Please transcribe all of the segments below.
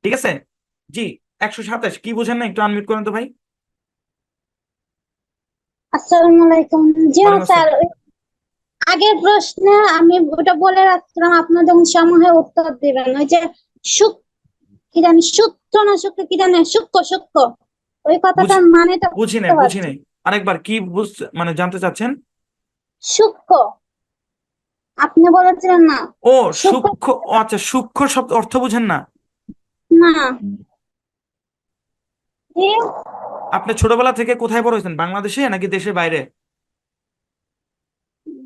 ঠিক আছে। জি, 127 কি বোঝেন না, একটু আনমিউট করেন তো ভাই। আসসালামু আলাইকুম। জি ওয়ালাইকুম স্যার, আসসালাম। আগের প্রশ্নে আমি ওটা বলে রাখছিলাম, আপনার যখন সময় হয় উত্তর দিবেন। ওই যে সুক কি জানি সূত্র না শুক্র কি জানি সূক্ষ্ম সূক্ষ্ম, ওই বুঝ কথাটার মানেটা বুঝি বুঝতে নাই, বুঝি পারছি। নাই। আরেকবার কি মানে জানতে চাচ্ছেন? সূক্ষ্ম, আপনি বলেছিলেন না ও সূক্ষ্ম। সূক্ষ্ম, ও আচ্ছা, সূক্ষ্ম শব্দ অর্থ বুঝেন না? না, জি, আপনি ছোটবেলা থেকে কোথায় বড় হয়েছেন, বাংলাদেশে নাকি দেশের বাইরে?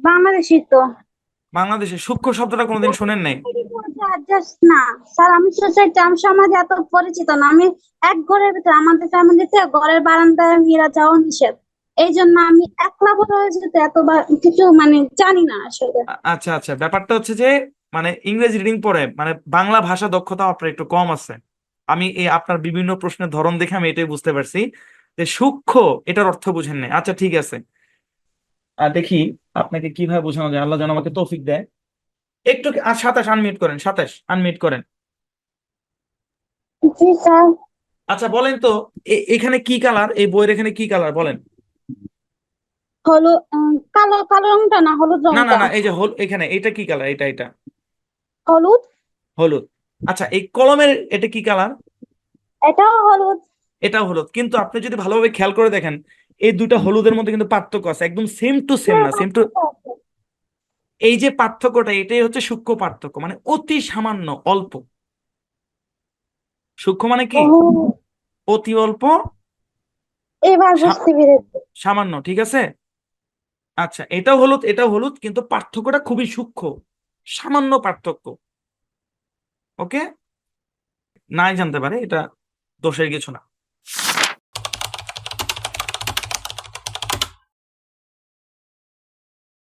বাংলাদেশি তো। বাংলাদেশে। সূক্ষ্ম শব্দটা কোনোদিন শোনেন নাই? Just না স্যার, আমি সোসাইটি, আমি সমাজে এত পরিচিত না। আমি এক ঘরের ভিতরে, আমাদের ফ্যামিলিতে ঘরের বারান্দায় মেয়েরা যাওয়া নিষেধ। এই জন্য আমি একলা বড় হয়েছে তো এত কিছু মানে জানি না আসলে। আচ্ছা আচ্ছা, ব্যাপারটা হচ্ছে যে মানে ইংরেজি রিডিং পড়ে মানে বাংলা ভাষা দক্ষতা আপনার একটু কম আছে। আমি এই আপনার বিভিন্ন প্রশ্নের ধরন দেখে আমি এটাই বুঝতে পারছি যে সূক্ষ্ম এটার অর্থ বুঝেন নাই। আচ্ছা ঠিক আছে, আর দেখি আপনাকে কিভাবে বোঝানো যায়, আল্লাহ যেন আমাকে তৌফিক দেয়। একটু আর 27 আনমিউট করেন, 27 আনমিউট করেন। জি স্যার। আচ্ছা বলেন তো, এখানে কি কালার, এই বইয়ের এখানে কি কালার বলেন? হলুদ, কালো কালো রংটা না হলুদ না না রংটা? না, এই যে হল এখানে এটা কি কালার, এটা এটা হলুদ। হলুদ। আচ্ছা এই কলমের এটা কি কালার? এটাও হলুদ। এটাও হলুদ, কিন্তু আপনি যদি ভালোভাবে খেয়াল করে দেখেন এই দুইটা হলুদের মধ্যে কিন্তু পার্থক্য আছে, একদম সেম টু সেম হ্যাঁ, না, সেম টু। পার্থক্য আছে। এই যে পার্থক্যটা, এটাই হচ্ছে সূক্ষ্ম পার্থক্য, মানে অতি সামান্য অল্প। সূক্ষ্ম মানে কি? ও, অতি অল্প, এবার সা- বুঝতে পেরেছি। সামান্য, ঠিক আছে। আচ্ছা এটাও হলুদ, এটাও হলুদ, কিন্তু পার্থক্যটা খুবই সূক্ষ্ম, সামান্য পার্থক্য। ওকে, নাই জানতে পারে, এটা দোষের কিছু না।